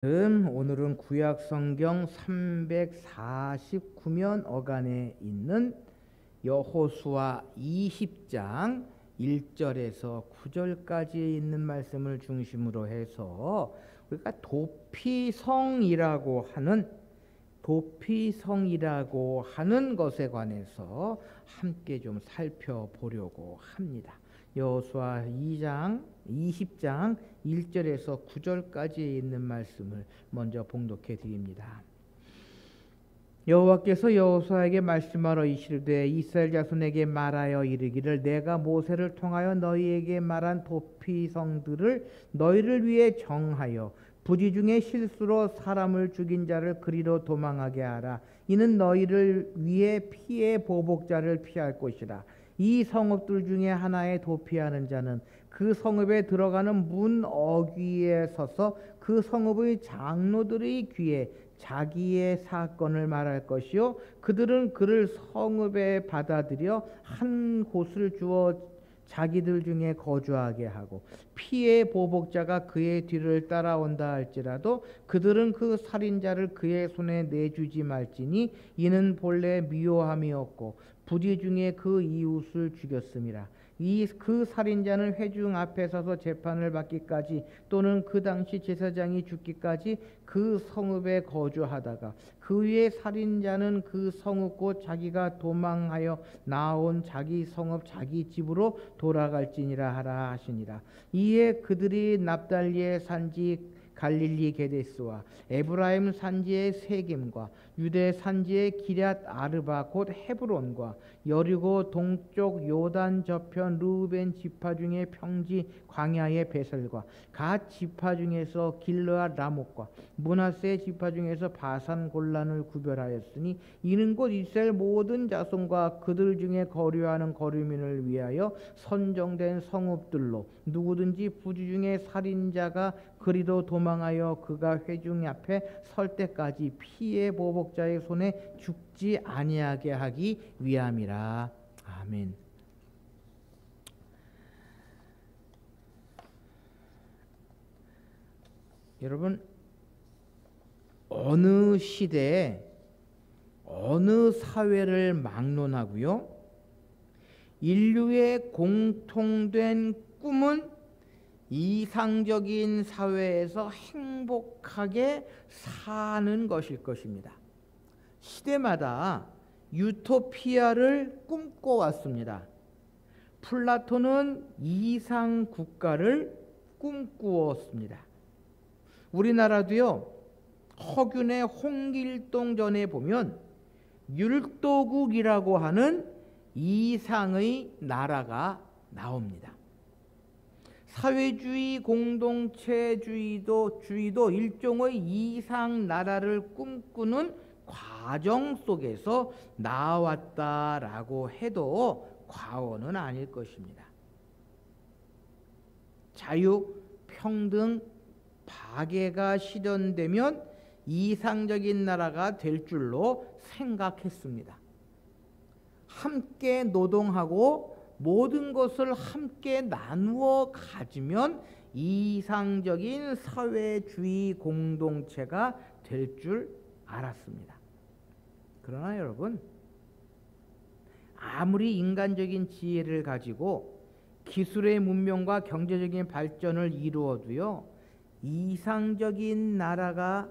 오늘은 구약 성경 349면 어간에 있는 여호수아 20장 1절에서 9절까지 있는 말씀을 중심으로 해서 우리가 도피성이라고 하는 것에 관해서 함께 좀 살펴보려고 합니다. 여호수아 2장 20장 1절에서 9절까지 있는 말씀을 먼저 봉독해 드립니다. 여호와께서 여호수아에게 말씀하러 이르시되 이스라엘 자손에게 말하여 이르기를 내가 모세를 통하여 너희에게 말한 도피성들을 너희를 위해 정하여 부지 중에 실수로 사람을 죽인 자를 그리로 도망하게 하라. 이는 너희를 위해 피의 보복자를 피할 것이라. 이 성읍들 중에 하나에 도피하는 자는 그 성읍에 들어가는 문 어귀에 서서 그 성읍의 장로들의 귀에 자기의 사건을 말할 것이요 그들은 그를 성읍에 받아들여 한 곳을 주어 자기들 중에 거주하게 하고 피의 보복자가 그의 뒤를 따라온다 할지라도 그들은 그 살인자를 그의 손에 내주지 말지니 이는 본래 미워함이었고 부지 중에 그 이웃을 죽였음이라. 그 살인자는 회중 앞에 서서 재판을 받기까지 또는 그 당시 제사장이 죽기까지 그 성읍에 거주하다가 그 위에 살인자는 그 성읍 곧 자기가 도망하여 나온 자기 성읍 자기 집으로 돌아갈지니라 하라 하시니라. 이에 그들이 납달리의 산지 갈릴리 게데스와 에브라임 산지의 세겜과 유대 산지의 기럇 아르바 곧 헤브론과 여리고 동쪽 요단 저편 르우벤 지파 중에 평지 광야의 베셀과 갓 지파 중에서 길르앗 라못과 므낫세 지파 중에서 바산 골란을 구별하였으니 이는 곧 이스라엘 모든 자손과 그들 중에 거류하는 거류민을 위하여 선정된 성읍들로 누구든지 부지 중에 살인자가 그리로 도망하여 그가 회중 앞에 설 때까지 피의 보복자의 손에 죽지 아니하게 하기 위함이라. 아멘. 여러분, 어느 시대에 어느 사회를 막론하고요, 인류의 공통된 꿈은 이상적인 사회에서 행복하게 사는 것일 것입니다. 시대마다 유토피아를 꿈꿔왔습니다. 플라톤은 이상 국가를 꿈꾸었습니다. 우리나라도요, 허균의 홍길동전에 보면 율도국이라고 하는 이상의 나라가 나옵니다. 사회주의 공동체주의도 일종의 이상 나라를 꿈꾸는 과정 속에서 나왔다라고 해도 과언은 아닐 것입니다. 자유, 평등, 박애가 실현되면 이상적인 나라가 될 줄로 생각했습니다. 함께 노동하고 모든 것을 함께 나누어 가지면 이상적인 사회주의 공동체가 될 줄 알았습니다. 그러나 여러분, 아무리 인간적인 지혜를 가지고 기술의 문명과 경제적인 발전을 이루어도요, 이상적인 나라가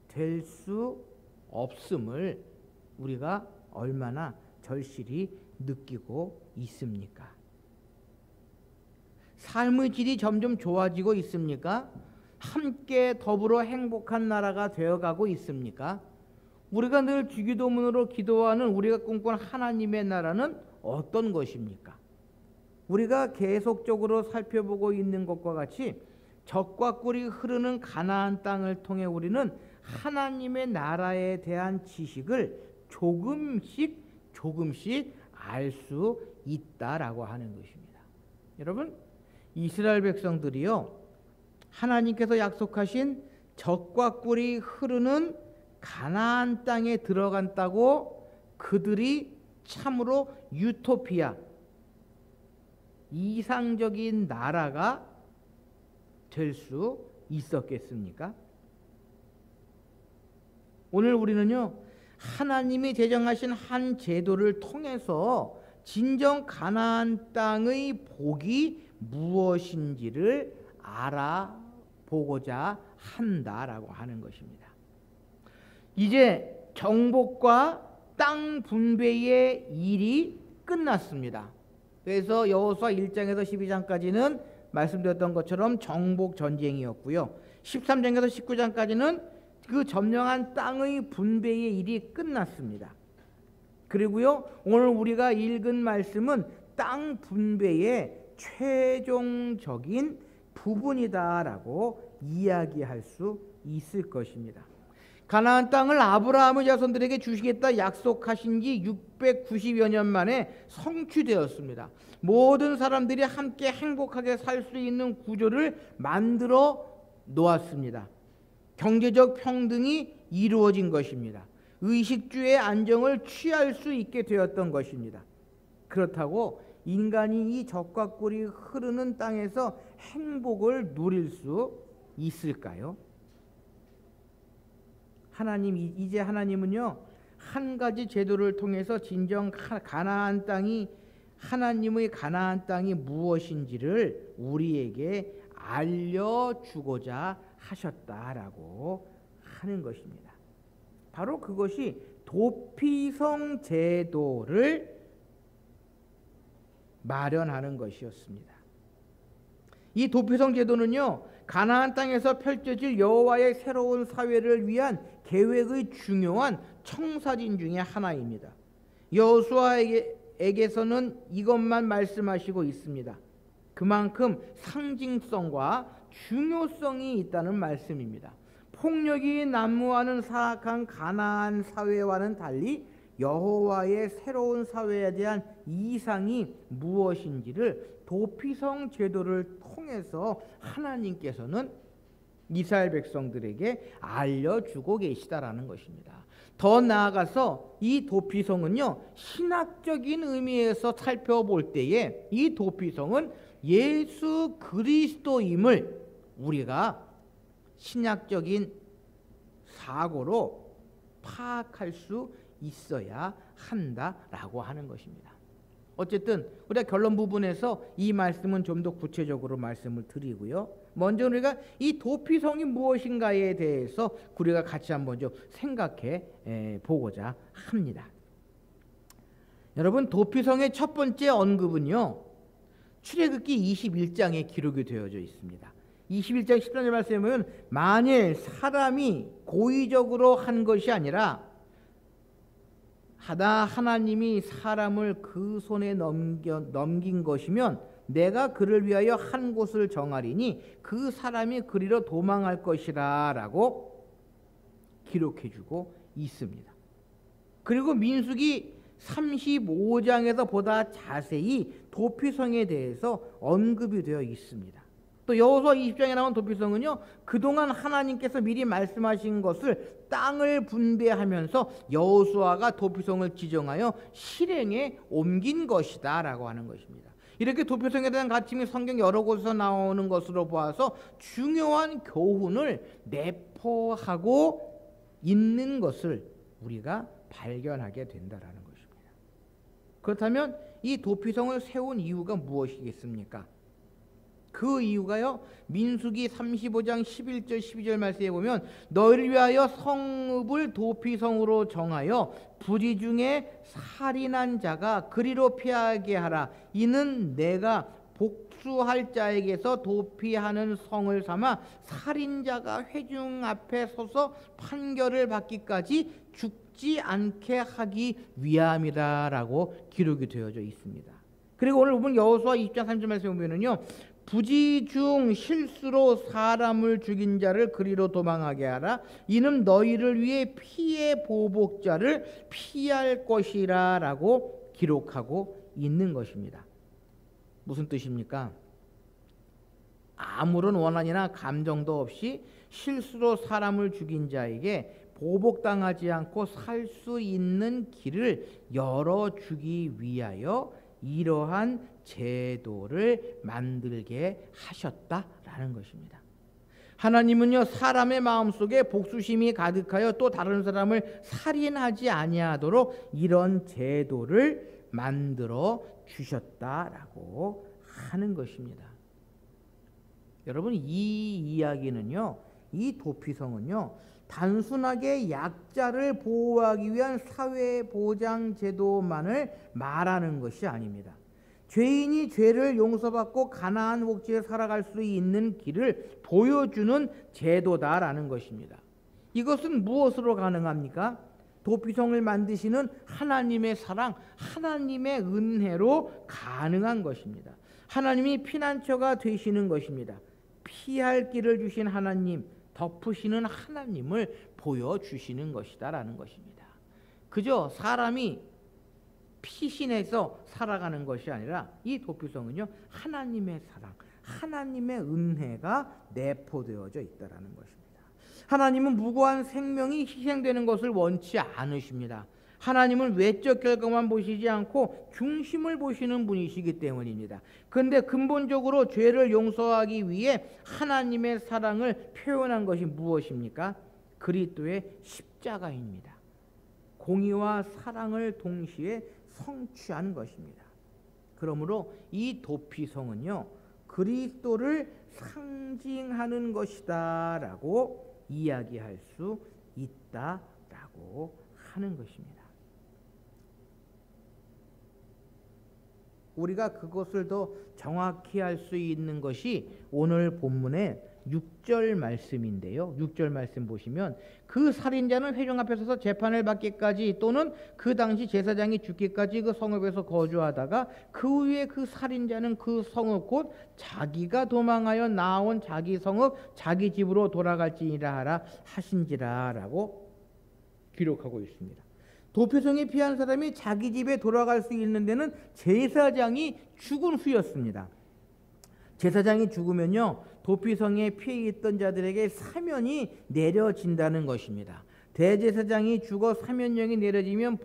될 수 없음을 우리가 얼마나 절실히 느끼고 있습니까? 삶의 질이 점점 좋아지고 있습니까? 함께 더불어 행복한 나라가 되어가고 있습니까? 우리가 늘 주기도문으로 기도하는 우리가 꿈꾸는 하나님의 나라는 어떤 것입니까? 우리가 계속적으로 살펴보고 있는 것과 같이 젖과 꿀이 흐르는 가나안 땅을 통해 우리는 하나님의 나라에 대한 지식을 조금씩 알 수 있다라고 하는 것입니다. 여러분, 이스라엘 백성들이요, 하나님께서 약속하신 젖과 꿀이 흐르는 가나안 땅에 들어간다고 그들이 참으로 유토피아, 이상적인 나라가 될 수 있었겠습니까? 오늘 우리는요, 하나님이 제정하신 한 제도를 통해서 진정 가나안 땅의 복이 무엇인지를 알아보고자 한다라고 하는 것입니다. 이제 정복과 땅 분배의 일이 끝났습니다. 그래서 여호수아 1장에서 12장까지는 말씀드렸던 것처럼 정복 전쟁이었고요. 13장에서 19장까지는 그 점령한 땅의 분배의 일이 끝났습니다. 그리고요, 오늘 우리가 읽은 말씀은 땅 분배의 최종적인 부분이다라고 이야기할 수 있을 것입니다. 가나안 땅을 아브라함의 자손들에게 주시겠다 약속하신 지 690여 년 만에 성취되었습니다. 모든 사람들이 함께 행복하게 살 수 있는 구조를 만들어 놓았습니다. 경제적 평등이 이루어진 것입니다. 의식주의 안정을 취할 수 있게 되었던 것입니다. 그렇다고 인간이 이 적과 꿀이 흐르는 땅에서 행복을 누릴 수 있을까요? 이제 하나님은요, 한 가지 제도를 통해서 진정 가나안 땅이, 하나님의 가나안 땅이 무엇인지를 우리에게 알려주고자 하셨다라고 하는 것입니다. 바로 그것이 도피성 제도를 마련하는 것이었습니다. 이 도피성 제도는요, 가나안 땅에서 펼쳐질 여호와의 새로운 사회를 위한 계획의 중요한 청사진 중에 하나입니다. 여호수아에게서는 이것만 말씀하시고 있습니다. 그만큼 상징성과 중요성이 있다는 말씀입니다. 폭력이 난무하는 사악한 가나안 사회와는 달리 여호와의 새로운 사회에 대한 이상이 무엇인지를 도피성 제도를 통해서 하나님께서는 이스라엘 백성들에게 알려주고 계시다라는 것입니다. 더 나아가서 이 도피성은요, 신학적인 의미에서 살펴볼 때에 이 도피성은 예수 그리스도임을 우리가 신학적인 사고로 파악할 수 있어야 한다라고 하는 것입니다. 어쨌든 우리가 결론 부분에서 이 말씀은 좀 더 구체적으로 말씀을 드리고요. 먼저 우리가 이 도피성이 무엇인가에 대해서 우리가 같이 한번 좀 생각해 보고자 합니다. 여러분, 도피성의 첫 번째 언급은요, 출애굽기 21장에 기록이 되어져 있습니다. 21장 13절 말씀에 보면, 만일 사람이 고의적으로 한 것이 아니라 하나님이 사람을 그 손에 넘긴 것이면 내가 그를 위하여 한 곳을 정하리니 그 사람이 그리로 도망할 것이라 라고 기록해주고 있습니다. 그리고 민수기 35장에서 보다 자세히 도피성에 대해서 언급이 되어 있습니다. 또 여호수아 20장에 나온 도피성은요, 그동안 하나님께서 미리 말씀하신 것을 땅을 분배하면서 여호수아가 도피성을 지정하여 실행에 옮긴 것이다 라고 하는 것입니다. 이렇게 도피성에 대한 가르침이 성경 여러 곳에서 나오는 것으로 보아서 중요한 교훈을 내포하고 있는 것을 우리가 발견하게 된다라는 것입니다. 그렇다면 이 도피성을 세운 이유가 무엇이겠습니까? 그 이유가요, 민수기 35장 11절 12절 말씀에 보면, 너희를 위하여 성읍을 도피성으로 정하여 부지 중에 살인한 자가 그리로 피하게 하라. 이는 내가 복수할 자에게서 도피하는 성을 삼아 살인자가 회중 앞에 서서 판결을 받기까지 죽지 않게 하기 위함이라라고 기록이 되어져 있습니다. 그리고 오늘 보면 여호수아 20장 3절 말씀에 보면은요, 부지 중 실수로 사람을 죽인 자를 그리로 도망하게 하라. 이는 너희를 위해 피해 보복자를 피할 것이라 라고 기록하고 있는 것입니다. 무슨 뜻입니까? 아무런 원한이나 감정도 없이 실수로 사람을 죽인 자에게 보복당하지 않고 살 수 있는 길을 열어주기 위하여 이러한 제도를 만들게 하셨다라는 것입니다. 하나님은요 사람의 마음속에 복수심이 가득하여 또 다른 사람을 살인하지 아니하도록 이런 제도를 만들어 주셨다라고 하는 것입니다. 여러분, 이 이야기는요, 이 도피성은요 단순하게 약자를 보호하기 위한 사회보장 제도만을 말하는 것이 아닙니다. 죄인이 죄를 용서받고 가나안 복지에 살아갈 수 있는 길을 보여주는 제도다라는 것입니다. 이것은 무엇으로 가능합니까? 도피성을 만드시는 하나님의 사랑, 하나님의 은혜로 가능한 것입니다. 하나님이 피난처가 되시는 것입니다. 피할 길을 주신 하나님, 덮으시는 하나님을 보여주시는 것이다라는 것입니다. 그저 사람이 피신해서 살아가는 것이 아니라 이 도피성은요 하나님의 사랑, 하나님의 은혜가 내포되어져 있다라는 것입니다. 하나님은 무고한 생명이 희생되는 것을 원치 않으십니다. 하나님은 외적 결과만 보시지 않고 중심을 보시는 분이시기 때문입니다. 그런데 근본적으로 죄를 용서하기 위해 하나님의 사랑을 표현한 것이 무엇입니까? 그리스도의 십자가입니다. 공의와 사랑을 동시에 성취한 것입니다. 그러므로 이 도피성은요 그리스도를 상징하는 것이다 라고 이야기할 수 있다라고 하는 것입니다. 우리가 그것을 더 정확히 할 수 있는 것이 오늘 본문의 6절 말씀인데요. 6절 말씀 보시면 그 살인자는 회중 앞에 서서 재판을 받기까지 또는 그 당시 제사장이 죽기까지 그 성읍에서 거주하다가 그 후에 그 살인자는 그 성읍 곧 자기가 도망하여 나온 자기 성읍 자기 집으로 돌아갈지니라 하라 하신지라 라고 기록하고 있습니다. 도피성에 피한 사람이 자기 집에 돌아갈 수 있는 데는 제사장이 죽은 후였습니다. 제사장이 죽으면요 도피성에 피해 있던 자들에게 사면이 내려진다는 것입니다. 대제사장이 죽어 사면령이 내려지면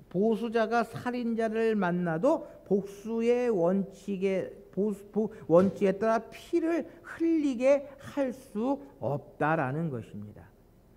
보수자가 살인자를 만나도 복수의 원칙에 따라 피를 흘리게 할 수 없다라는 것입니다.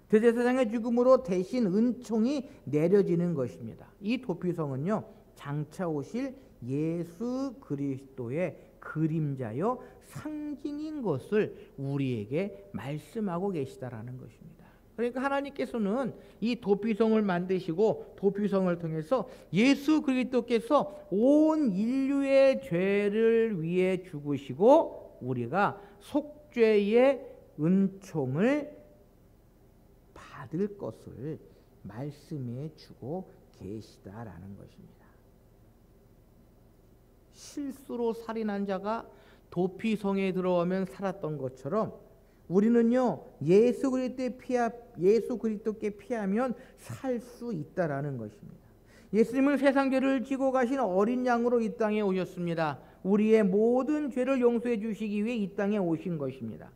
대제사장의 죽음으로 대신 은총이 내려지는 것입니다. 이 도피성은요 장차 오실 예수 그리스도의 그림자요 상징인 것을 우리에게 말씀하고 계시다라는 것입니다. 그러니까 하나님께서는 이 도피성을 만드시고 도피성을 통해서 예수 그리스도께서 온 인류의 죄를 위해 죽으시고 우리가 속죄의 은총을 받을 것을 말씀해 주고 계시다라는 것입니다. 실수로 살인한 자가 도피성에 들어오면 살았던 것처럼 우리는요 예수 그리스도께 피하면 살 수 있다라는 것입니다. 예수님은 세상 죄를 지고 가신 어린 양으로 이 땅에 오셨습니다. 우리의 모든 죄를 용서해 주시기 위해 이 땅에 오신 것입니다.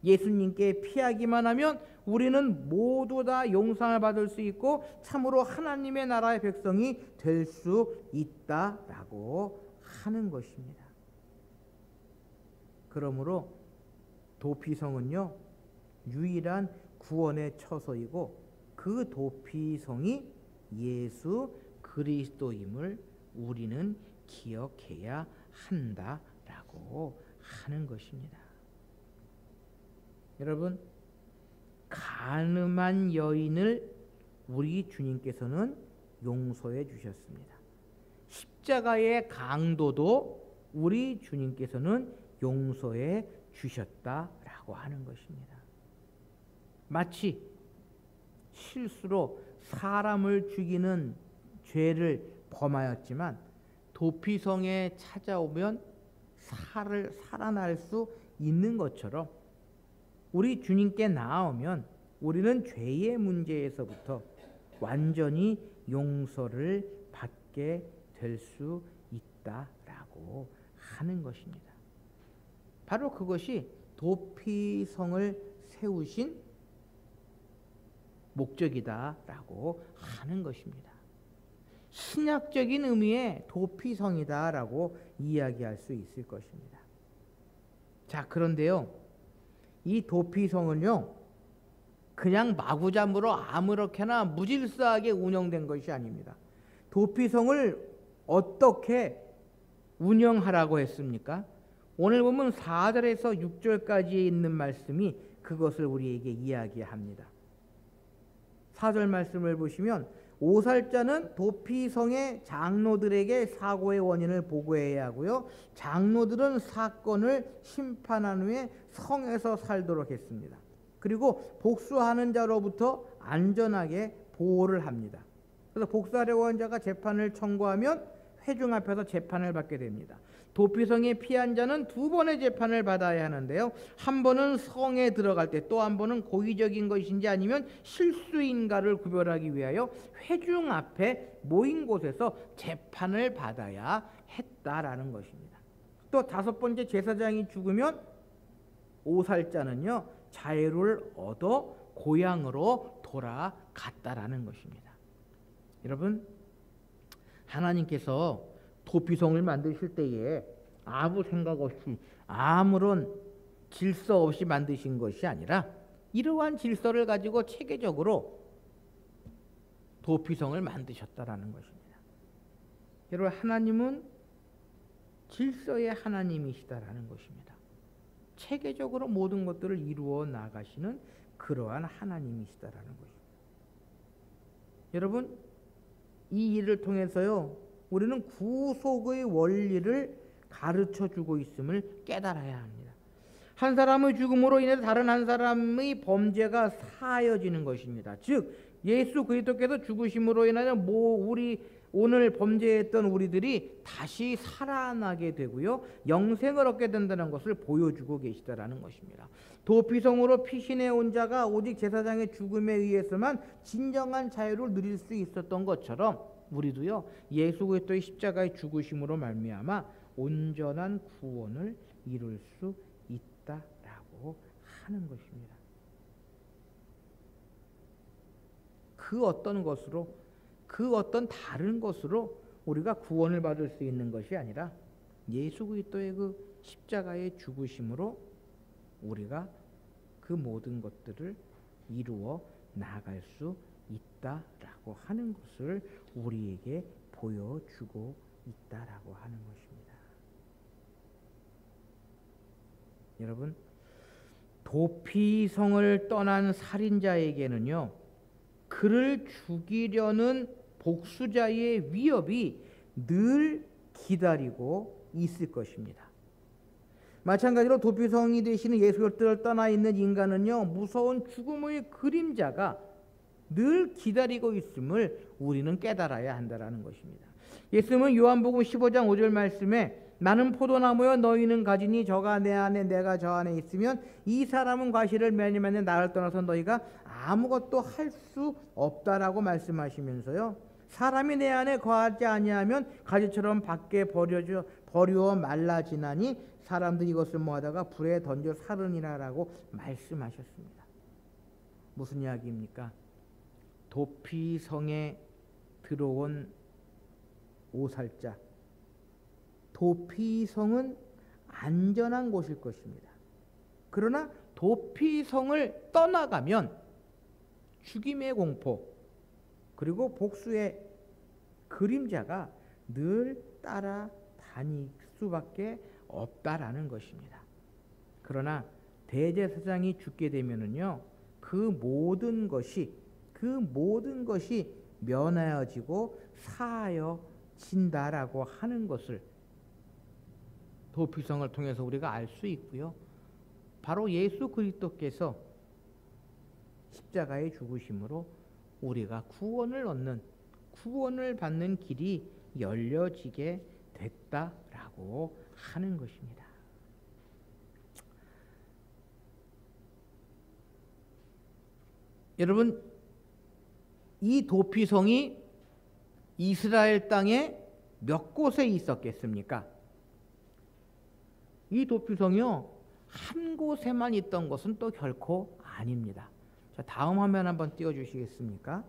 예수님께 피하기만 하면 우리는 모두 다 용서를 받을 수 있고 참으로 하나님의 나라의 백성이 될 수 있다라고 하는 것입니다. 그러므로 도피성은요 유일한 구원의 처소이고 그 도피성이 예수 그리스도임을 우리는 기억해야 한다라고 하는 것입니다. 여러분, 간음한 여인을 우리 주님께서는 용서해 주셨습니다. 십자가의 강도도 우리 주님께서는 용서해 주셨다라고 하는 것입니다. 마치 실수로 사람을 죽이는 죄를 범하였지만 도피성에 찾아오면 살아날 수 있는 것처럼 우리 주님께 나아오면 우리는 죄의 문제에서부터 완전히 용서를 받게 될 수 있다라고 하는 것입니다. 바로 그것이 도피성을 세우신 목적이다라고 하는 것입니다. 신약적인 의미의 도피성이다라고 이야기할 수 있을 것입니다. 자, 그런데요. 이 도피성은요, 그냥 마구잡이로 아무렇게나 무질서하게 운영된 것이 아닙니다. 도피성을 어떻게 운영하라고 했습니까? 오늘 보면 4절에서 6절까지에 있는 말씀이 그것을 우리에게 이야기합니다. 4절 말씀을 보시면 오살자는 도피성의 장로들에게 사고의 원인을 보고해야 하고요. 장로들은 사건을 심판한 후에 성에서 살도록 했습니다. 그리고 복수하는 자로부터 안전하게 보호를 합니다. 그래서 복수하려고 한 자가 재판을 청구하면 회중 앞에서 재판을 받게 됩니다. 도피성에 피한 자는 2번의 재판을 받아야 하는데요. 한 번은 성에 들어갈 때, 또 한 번은 고의적인 것인지 아니면 실수인가를 구별하기 위하여 회중 앞에 모인 곳에서 재판을 받아야 했다라는 것입니다. 또 5번째 제사장이 죽으면 오살자는요, 자유를 얻어 고향으로 돌아갔다라는 것입니다. 여러분, 하나님께서 도피성을 만드실 때에 아무 생각 없이 아무런 질서 없이 만드신 것이 아니라 이러한 질서를 가지고 체계적으로 도피성을 만드셨다라는 것입니다. 여러분, 하나님은 질서의 하나님이시다라는 것입니다. 체계적으로 모든 것들을 이루어 나가시는 그러한 하나님이시다라는 것입니다. 여러분, 이 일을 통해서요, 우리는 구속의 원리를 가르쳐주고 있음을 깨달아야 합니다. 한 사람의 죽음으로 인해 다른 한 사람의 범죄가 사하여지는 것입니다. 즉 예수 그리스도께서 죽으심으로 인하여 우리 오늘 범죄했던 우리들이 다시 살아나게 되고요, 영생을 얻게 된다는 것을 보여주고 계시다라는 것입니다. 도피성으로 피신해 온 자가 오직 제사장의 죽음에 의해서만 진정한 자유를 누릴 수 있었던 것처럼 우리도요, 예수 그리스도의 십자가의 죽으심으로 말미암아 온전한 구원을 이룰 수 있다라고 하는 것입니다. 그 어떤 것으로, 그 어떤 다른 것으로 우리가 구원을 받을 수 있는 것이 아니라 예수 그리스도의 그 십자가의 죽으심으로 우리가 그 모든 것들을 이루어 나갈 수 있다라고 하는 것을 우리에게 보여주고 있다라고 하는 것입니다. 여러분, 도피성을 떠난 살인자에게는요, 그를 죽이려는 복수자의 위협이 늘 기다리고 있을 것입니다. 마찬가지로 도피성이 되시는 예수 그리스도를 떠나 있는 인간은요, 무서운 죽음의 그림자가 늘 기다리고 있음을 우리는 깨달아야 한다라는 것입니다. 예수님은 요한복음 15장 5절 말씀에 나는 포도나무여 너희는 가지니 저가 내 안에 내가 저 안에 있으면 이 사람은 과실을 맺으면 나를 떠나서 너희가 아무것도 할 수 없다라고 말씀하시면서요, 사람이 내 안에 거하지 아니하면 가지처럼 밖에 버리워 말라지나니 사람들이 이것을 모아다가 불에 던져 살으니라라고 말씀하셨습니다. 무슨 이야기입니까? 도피성에 들어온 오살자, 도피성은 안전한 곳일 것입니다. 그러나 도피성을 떠나가면 죽임의 공포 그리고 복수의 그림자가 늘 따라다닐 수밖에 없다라는 것입니다. 그러나 대제사장이 죽게 되면은요, 그 모든 것이 면하여지고 사하여진다라고 하는 것을 도피성을 통해서 우리가 알 수 있고요, 바로 예수 그리스도께서 십자가의 죽으심으로 우리가 구원을 받는 길이 열려지게 됐다라고 하는 것입니다. 여러분, 이 도피성이 이스라엘 땅에 몇 곳에 있었겠습니까? 이 도피성이요, 한 곳에만 있던 것은 또 결코 아닙니다. 자, 다음 화면 한번 띄워주시겠습니까?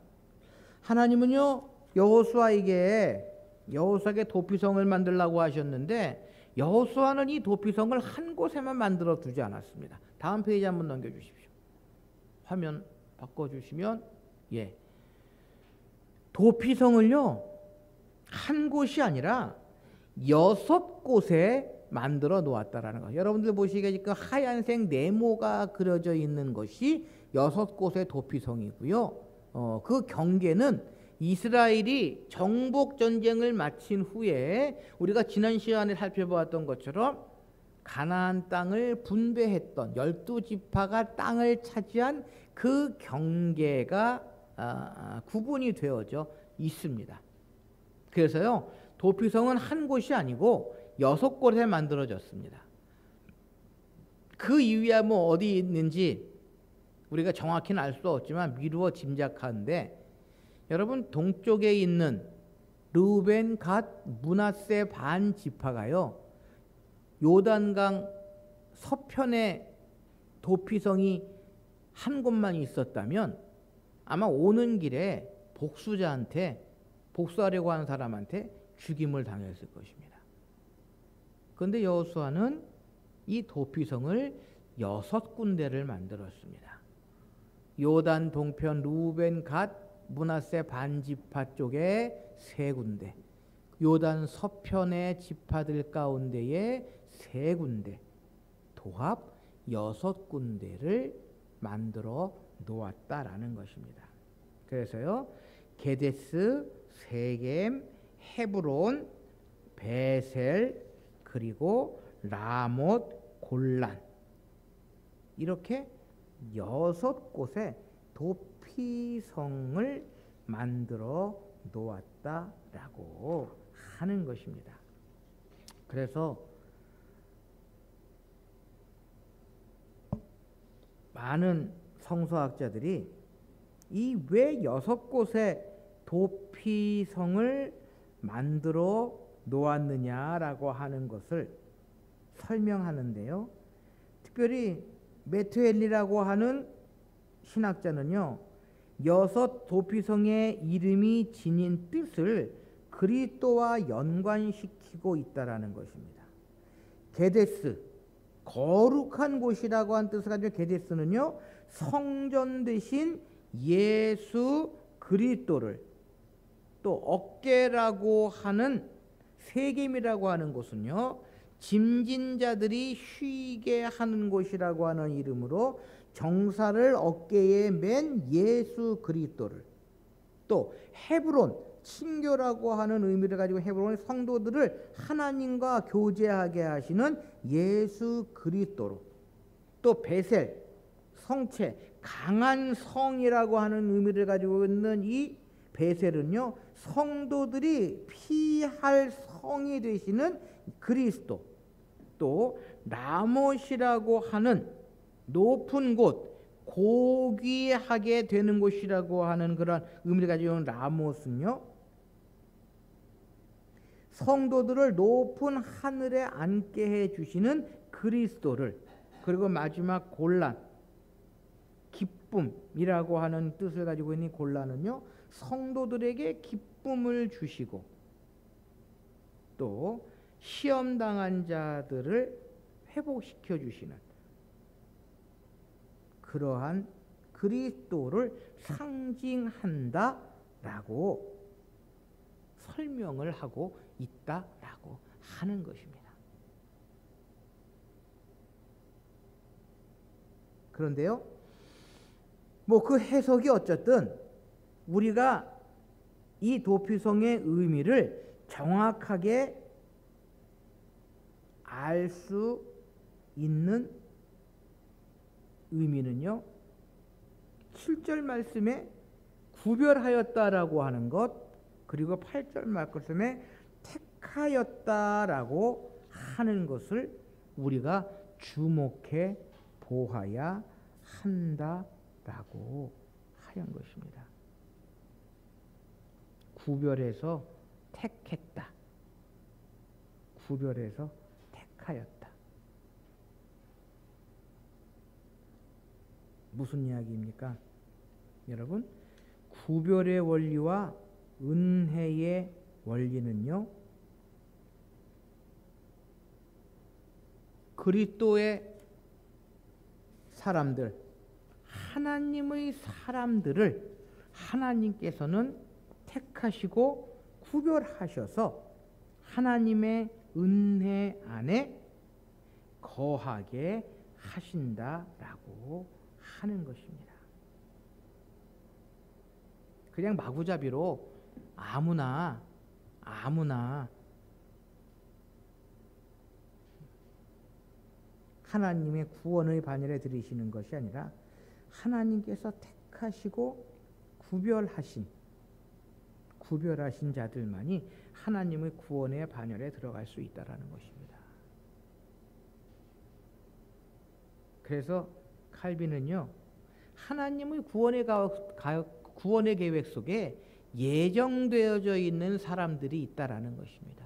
하나님은요, 여호수아에게 도피성을 만들라고 하셨는데 여호수아는 이 도피성을 한 곳에만 만들어 두지 않았습니다. 다음 페이지 한번 넘겨주십시오. 화면 바꿔주시면, 예, 도피성을요 한 곳이 아니라 6곳에 만들어 놓았다라는 거. 여러분들 보시기에 지금 하얀색 네모가 그려져 있는 것이 6곳의 도피성이고요. 그 경계는 이스라엘이 정복 전쟁을 마친 후에 우리가 지난 시간에 살펴보았던 것처럼 가나안 땅을 분배했던 12지파가 땅을 차지한 그 경계가 구분이 되어져 있습니다. 그래서요 도피성은 한 곳이 아니고 6곳에 만들어졌습니다. 그 이유야 뭐 어디 있는지 우리가 정확히는 알 수 없지만 미루어 짐작하는데, 여러분 동쪽에 있는 르우벤, 갓, 므낫세 반 지파가요 요단강 서편에 도피성이 한 곳만 있었다면 아마 오는 길에 복수하려고 하는 사람한테 죽임을 당했을 것입니다. 그런데 여호수아는 이 도피성을 6군데를 만들었습니다. 요단 동편 르우벤, 갓, 므낫세 반지파 쪽에 3군데, 요단 서편의 지파들 가운데에 3군데, 도합 6군데를 만들어 놓았다라는 것입니다. 그래서요 게데스, 세겜, 헤브론, 베셀, 그리고 라못, 골란, 이렇게 6곳의 도피성을 만들어 놓았다라고 하는 것입니다. 그래서 많은 성서학자들이 이 왜 6곳의 도피성을 만들어 놓았느냐라고 하는 것을 설명하는데요. 특별히 메투엘리라고 하는 신학자는요 6 도피성의 이름이 지닌 뜻을 그리스도와 연관시키고 있다라는 것입니다. 게데스, 거룩한 곳이라고 한 뜻을 가지고 게데스는요 성전 되신 예수 그리스도를, 또 어깨라고 하는 세겜이라고 하는 곳은요 짐진 자들이 쉬게 하는 곳이라고 하는 이름으로 정사를 어깨에 맨 예수 그리스도를, 또 헤브론, 친교라고 하는 의미를 가지고 헤브론의 성도들을 하나님과 교제하게 하시는 예수 그리스도로, 또 베셀, 성체, 강한 성이라고 하는 의미를 가지고 있는 이 베셀은요 성도들이 피할 성이 되시는 그리스도, 또 라못이라고 하는 높은 곳, 고귀하게 되는 곳이라고 하는 그런 의미를 가지고 있는 라못은요 성도들을 높은 하늘에 앉게 해 주시는 그리스도를, 그리고 마지막 골란, 기쁨이라고 하는 뜻을 가지고 있는 골란은요 성도들에게 기쁨을 주시고, 또 시험당한 자들을 회복시켜 주시는 그러한 그리스도를 상징한다라고 설명을 하고 있다라고 하는 것입니다. 그런데요, 뭐 그 해석이 어쨌든 우리가 이 도피성의 의미를 정확하게 알 수 있는 의미는요 7절 말씀에 구별하였다라고 하는 것, 그리고 8절 말씀에 택하였다라고 하는 것을 우리가 주목해 보아야 한다라고 하는 것입니다. 구별해서 택했다, 구별해서 택하였다. 무슨 이야기입니까? 여러분, 구별의 원리와 은혜의 원리는요 그리스도의 사람들, 하나님의 사람들을 하나님께서는 택하시고 구별하셔서 하나님의 은혜 안에 거하게 하신다라고 하는 것입니다. 그냥 마구잡이로 아무나 하나님의 구원의 반열에 들이시는 것이 아니라 하나님께서 택하시고 구별하신 자들만이 하나님의 구원의 반열에 들어갈 수 있다라는 것입니다. 그래서 칼빈은요, 하나님의 구원의 계획 속에 예정되어져 있는 사람들이 있다라는 것입니다.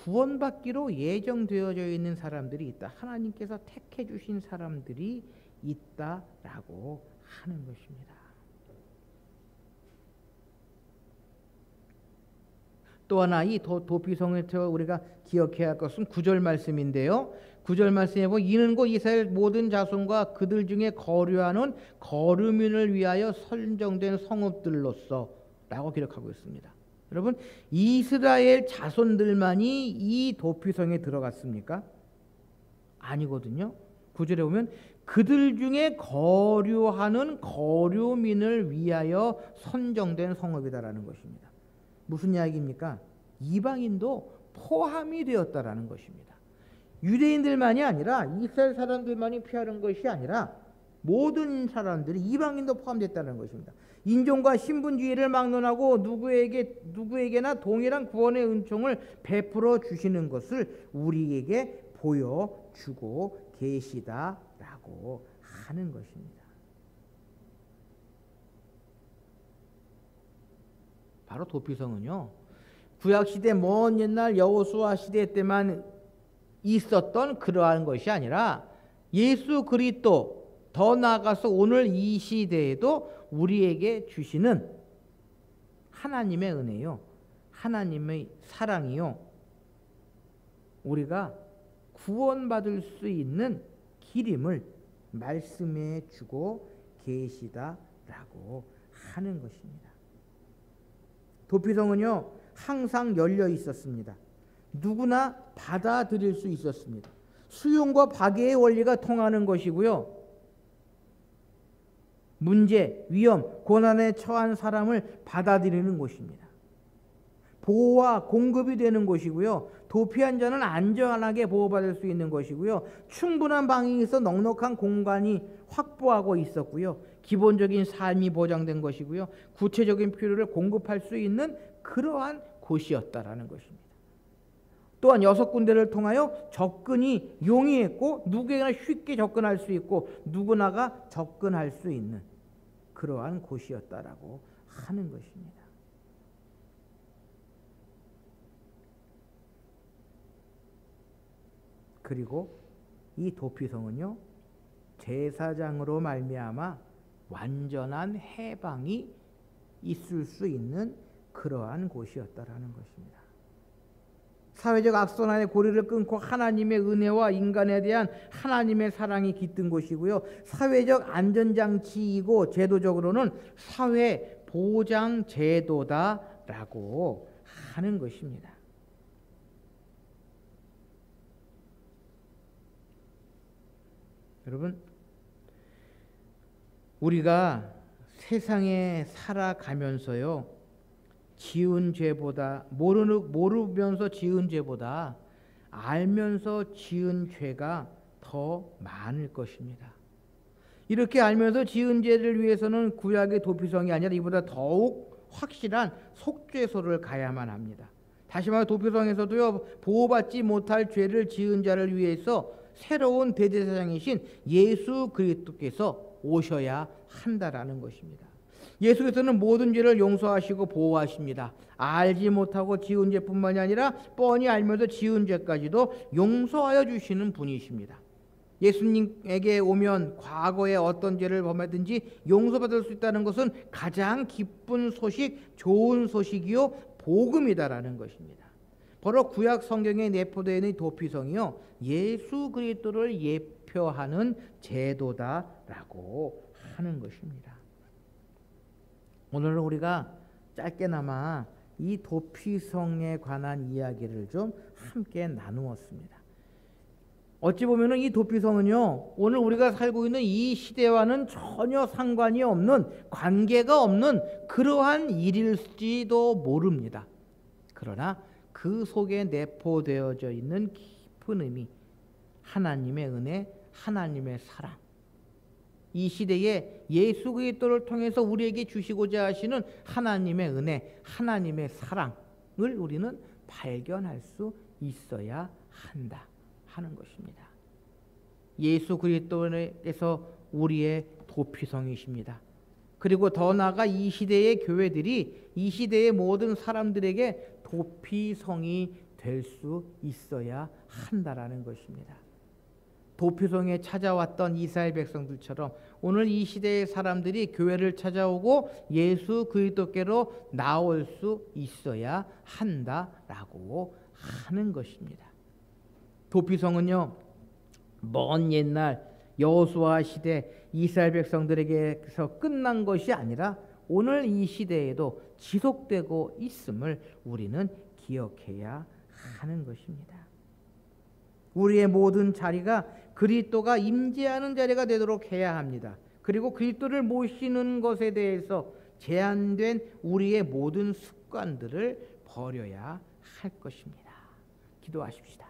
구원받기로 예정되어져 있는 사람들이 있다. 하나님께서 택해 주신 사람들이 있다라고 하는 것입니다. 또 하나 이 도피성에서 우리가 기억해야 할 것은 9절 말씀인데요. 9절 말씀에 보면 이는 곧 이스라엘 모든 자손과 그들 중에 거류하는 거류민을 위하여 선정된 성읍들로서 라고 기록하고 있습니다. 여러분, 이스라엘 자손들만이 이 도피성에 들어갔습니까? 아니거든요. 9절에 보면 그들 중에 거류하는 거류민을 위하여 선정된 성읍이다라는 것입니다. 무슨 이야기입니까? 이방인도 포함이 되었다라는 것입니다. 유대인들만이 아니라 이스라엘 사람들만이 피하는 것이 아니라 모든 사람들이, 이방인도 포함됐다는 것입니다. 인종과 신분주의를 막론하고 누구에게나 동일한 구원의 은총을 베풀어 주시는 것을 우리에게 보여주고 계시다라고 하는 것입니다. 바로 도피성은요, 구약시대 먼 옛날 여호수아 시대 때만 있었던 그러한 것이 아니라 예수 그리스도, 더 나아가서 오늘 이 시대에도 우리에게 주시는 하나님의 은혜요, 하나님의 사랑이요, 우리가 구원받을 수 있는 길임을 말씀해 주고 계시다라고 하는 것입니다. 도피성은요, 항상 열려 있었습니다. 누구나 받아들일 수 있었습니다. 수용과 박애의 원리가 통하는 것이고요, 문제, 위험, 고난에 처한 사람을 받아들이는 곳입니다. 보호와 공급이 되는 곳이고요, 도피한 자는 안전하게 보호받을 수 있는 것이고요, 충분한 방이 있어 넉넉한 공간이 확보하고 있었고요, 기본적인 삶이 보장된 것이고요, 구체적인 필요를 공급할 수 있는 그러한 곳이었다라는 것입니다. 또한 6군데를 통하여 접근이 용이했고 누구에게나 쉽게 접근할 수 있고 누구나가 접근할 수 있는 그러한 곳이었다라고 하는 것입니다. 그리고 이 도피성은요, 제사장으로 말미암아 완전한 해방이 있을 수 있는 그러한 곳이었다라는 것입니다. 사회적 악순환의 고리를 끊고 하나님의 은혜와 인간에 대한 하나님의 사랑이 깃든 곳이고요, 사회적 안전장치이고 제도적으로는 사회 보장 제도다라고 하는 것입니다. 여러분, 우리가 세상에 살아가면서요, 지은 죄보다 모르면서 지은 죄보다 알면서 지은 죄가 더 많을 것입니다. 이렇게 알면서 지은 죄를 위해서는 구약의 도피성이 아니라 이보다 더욱 확실한 속죄소를 가야만 합니다. 다시 말해 도피성에서도요, 보호받지 못할 죄를 지은 자를 위해서 새로운 대제사장이신 예수 그리스도께서 오셔야 한다라는 것입니다. 예수께서는 모든 죄를 용서하시고 보호하십니다. 알지 못하고 지은 죄뿐만이 아니라 뻔히 알면서 지은 죄까지도 용서하여 주시는 분이십니다. 예수님에게 오면 과거에 어떤 죄를 범하든지 용서받을 수 있다는 것은 가장 기쁜 소식, 좋은 소식이요 복음이다라는 것입니다. 바로 구약 성경에 내포되어 있는 도피성이요, 예수 그리스도를 예표하는 제도다라고 하는 것입니다. 오늘은 우리가 짧게나마 이 도피성에 관한 이야기를 좀 함께 나누었습니다. 어찌 보면 이 도피성은요, 오늘 우리가 살고 있는 이 시대와는 전혀 상관이 없는, 관계가 없는 그러한 일일지도 모릅니다. 그러나 그 속에 내포되어져 있는 깊은 의미, 하나님의 은혜, 하나님의 사랑, 이 시대에 예수 그리스도를 통해서 우리에게 주시고자 하시는 하나님의 은혜, 하나님의 사랑을 우리는 발견할 수 있어야 한다 하는 것입니다. 예수 그리스도께서 우리의 도피성이십니다. 그리고 더 나아가 이 시대의 교회들이 이 시대의 모든 사람들에게 도피성이 될 수 있어야 한다라는 것입니다. 도피성에 찾아왔던 이스라엘 백성들처럼 오늘 이 시대의 사람들이 교회를 찾아오고 예수 그리스도께로 나올 수 있어야 한다라고 하는 것입니다. 도피성은요, 먼 옛날 여호수아 시대 이스라엘 백성들에게서 끝난 것이 아니라 오늘 이 시대에도 지속되고 있음을 우리는 기억해야 하는 것입니다. 우리의 모든 자리가 그리스도가 임재하는 자리가 되도록 해야 합니다. 그리고 그리스도를 모시는 것에 대해서 제한된 우리의 모든 습관들을 버려야 할 것입니다. 기도하십시다.